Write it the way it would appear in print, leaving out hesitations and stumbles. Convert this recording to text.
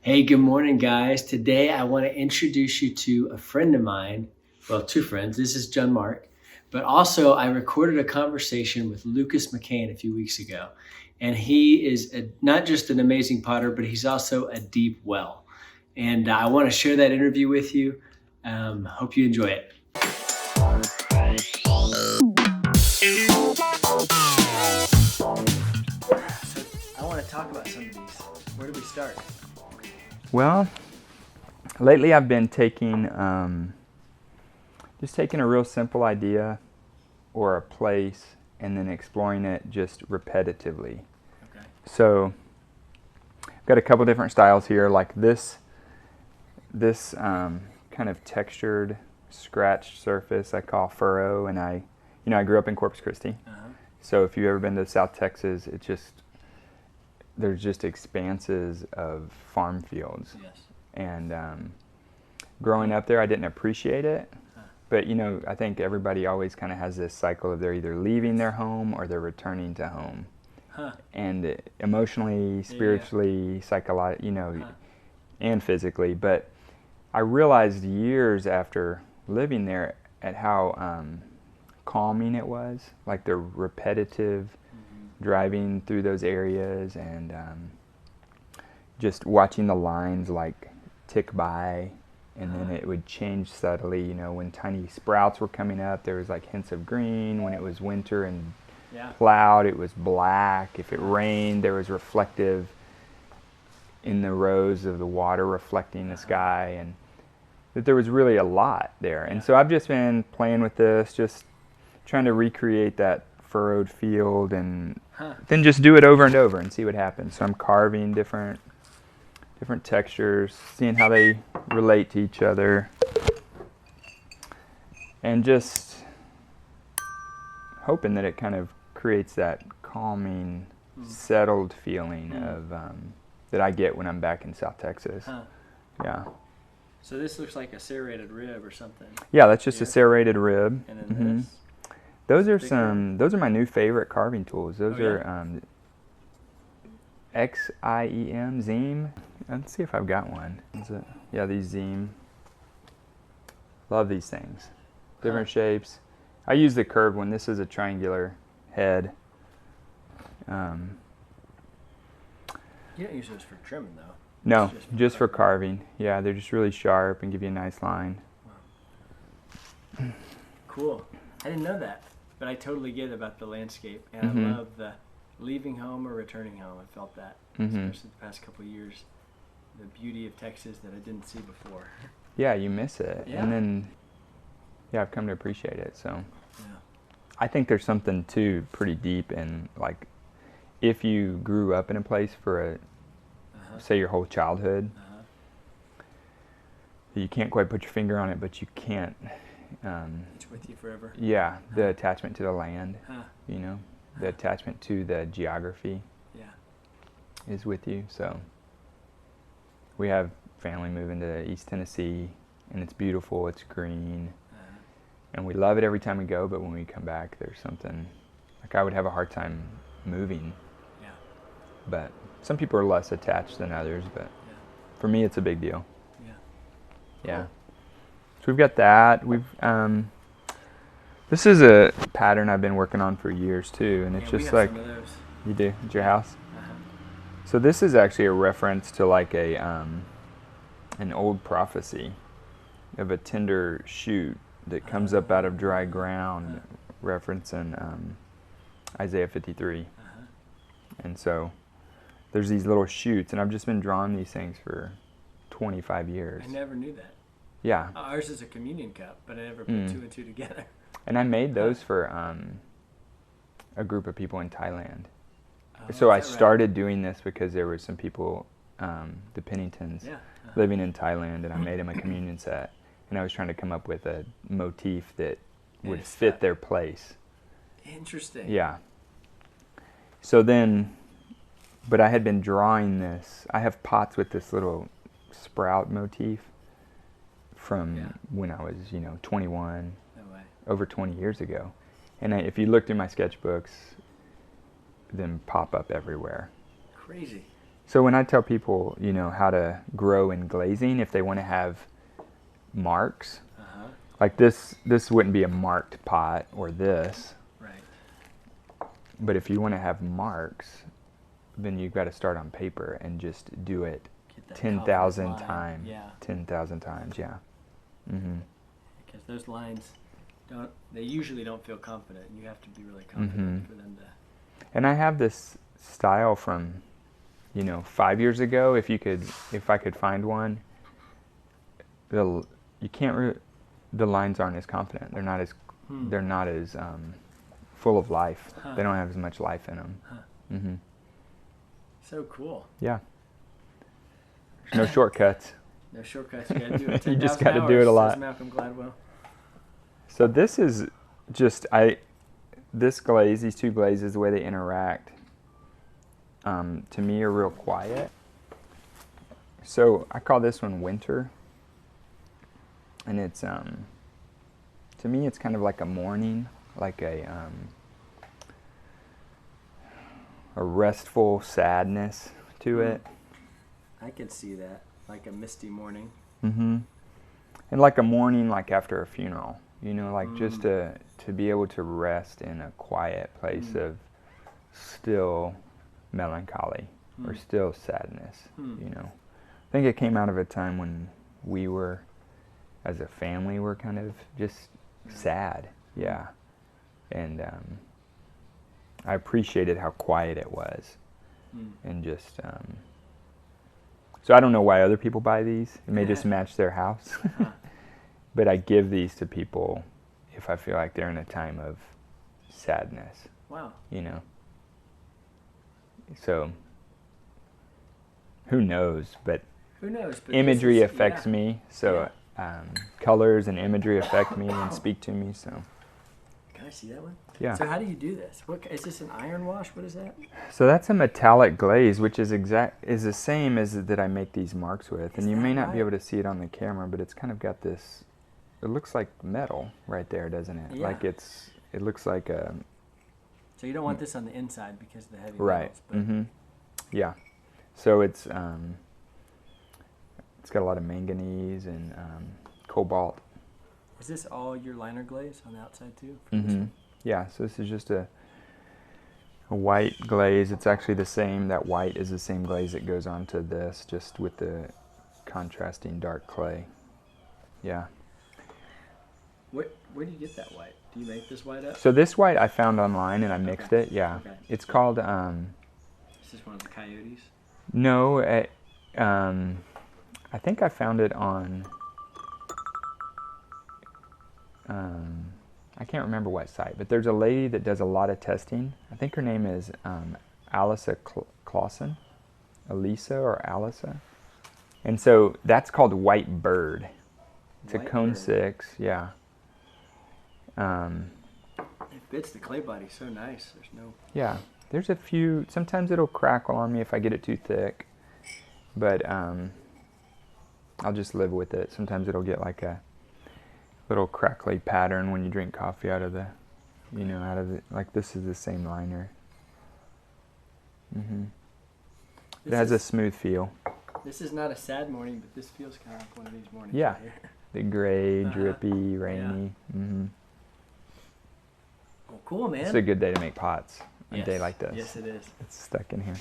Hey, good morning, guys. Today I want to introduce you to a friend of mine. Well, two friends. This is John Mark. But also, I recorded a conversation with Lucas McCain a few weeks ago. And he is not just an amazing potter, but he's also a deep well. And I want to share that interview with you. Hope you enjoy it. So I want to talk about some of these. Where do we start? Well, lately I've been taking just taking a real simple idea or a place and then exploring it just repetitively. Okay. So I've got a couple different styles here, like this kind of textured, scratched surface I call furrow, and I grew up in Corpus Christi. So if you've ever been to South Texas, there's just expanses of farm fields. Yes. And growing up there, I didn't appreciate it. But, I think everybody always kind of has this cycle of they're either leaving their home or they're returning to home. And emotionally, spiritually, psychologically, and physically. But I realized years after living there at how calming it was, like the repetitive driving through those areas and just watching the lines like tick by, and then it would change subtly. When tiny sprouts were coming up, there was like hints of green. When it was winter and plowed, it was black. If it rained, there was reflective in the rows of the water reflecting the sky, and that there was really a lot there. And so I've just been playing with this, just trying to recreate that furrowed field and then just do it over and over and see what happens. So I'm carving different textures, seeing how they relate to each other, and just hoping that it kind of creates that calming, settled feeling of that I get when I'm back in South Texas. Yeah. So this looks like a serrated rib or something. Yeah, that's just a serrated rib. And then this. Those are my new favorite carving tools. Those are XIEM, Zeem. Let's see if I've got one. Yeah, these Zeem. Love these things. Different shapes. I use the curved one. This is a triangular head. You don't use those for trimming, though. No, just for carving. Yeah, they're just really sharp and give you a nice line. Wow. Cool. I didn't know that, but I totally get it about the landscape, and I love the leaving home or returning home. I felt that, especially the past couple of years. The beauty of Texas that I didn't see before. Yeah, you miss it. Yeah. And then, I've come to appreciate it. So I think there's something, too, pretty deep in, like, if you grew up in a place for say your whole childhood, you can't quite put your finger on it, but you can't. It's with you forever. Yeah, the attachment to the land, the attachment to the geography is with you. So we have family moving to East Tennessee, and it's beautiful, it's green, and we love it every time we go, but when we come back, there's something, like I would have a hard time moving. But some people are less attached than others, but for me, it's a big deal. Yeah. Cool. So we've got that. This is a pattern I've been working on for years too, and it's just we like have some of those. You do at your house. So this is actually a reference to like an old prophecy of a tender shoot that comes up out of dry ground, referencing Isaiah 53. And so there's these little shoots, and I've just been drawing these things for 25 years. I never knew that. Yeah. Ours is a communion cup, but I never put two and two together. And I made those for a group of people in Thailand. So I started doing this because there were some people, the Penningtons, living in Thailand, and I made them a communion set. And I was trying to come up with a motif that would fit their place. Interesting. Yeah. So then, but I had been drawing this. I have pots with this little sprout motif from when I was, 21, over 20 years ago. And if you look through my sketchbooks, them pop up everywhere. Crazy. So when I tell people, how to grow in glazing, if they want to have marks, like this wouldn't be a marked pot or this. Right. But if you want to have marks, then you've got to start on paper and just do it 10,000 times. Yeah. 10,000 times, yeah. Mm-hmm. Because those lines they usually don't feel confident. You have to be really confident for them to. And I have this style from, 5 years ago. If I could find one, the lines aren't as confident. They're not as full of life. They don't have as much life in them. Mm-hmm. So cool. Yeah. There's no shortcuts. No shortcuts. You gotta do it. You just gotta do it a lot. Says Malcolm Gladwell. So this is just these two glazes, the way they interact, to me are real quiet. So I call this one winter, and it's to me it's kind of like a morning, like a restful sadness to it. I could see that, like a misty morning. Mm-hmm. And like a morning, like after a funeral, just to be able to rest in a quiet place of still melancholy or still sadness, I think it came out of a time when we were, as a family, were kind of just sad, yeah. And I appreciated how quiet it was, and just. So I don't know why other people buy these. It may just match their house. But I give these to people if I feel like they're in a time of sadness. Wow. So who knows? But But imagery affects me. So colors and imagery affect me and speak to me. So. Can I see that one? Yeah. So how do you do this? What is this, an iron wash? What is that? So that's a metallic glaze, which is the same as that I make these marks with. And you may not be able to see it on the camera, but it's kind of got this. It looks like metal right there, doesn't it? Yeah. Like it looks like a. So you don't want this on the inside because of the heavy Right. metals. But Mm-hmm. Yeah. So it's got a lot of manganese and cobalt. Is this all your liner glaze on the outside too? For this one? Yeah. So this is just a white glaze. It's actually the same. That white is the same glaze that goes onto this, just with the contrasting dark clay. Yeah. Where do you get that white? Do you make this white up? So this white I found online and I mixed it. Yeah. Okay. It's called. Is this one of the coyotes? No. I think I found it on. I can't remember what site, but there's a lady that does a lot of testing. I think her name is Alissa Clausen, Elisa or Alissa. And so that's called White Bird. It's White a cone Bird. 6, yeah. It fits the clay body so nice. There's no. Yeah, there's a few. Sometimes it'll crackle on me if I get it too thick, but I'll just live with it. Sometimes it'll get like a little crackly pattern when you drink coffee out of the, like this is the same liner. It has a smooth feel. This is not a sad morning, but this feels kind of like one of these mornings. Yeah. Right here. The gray, drippy, rainy. Well, cool, man. It's a good day to make pots. A day like this. Yes, it is. It's stuck in here.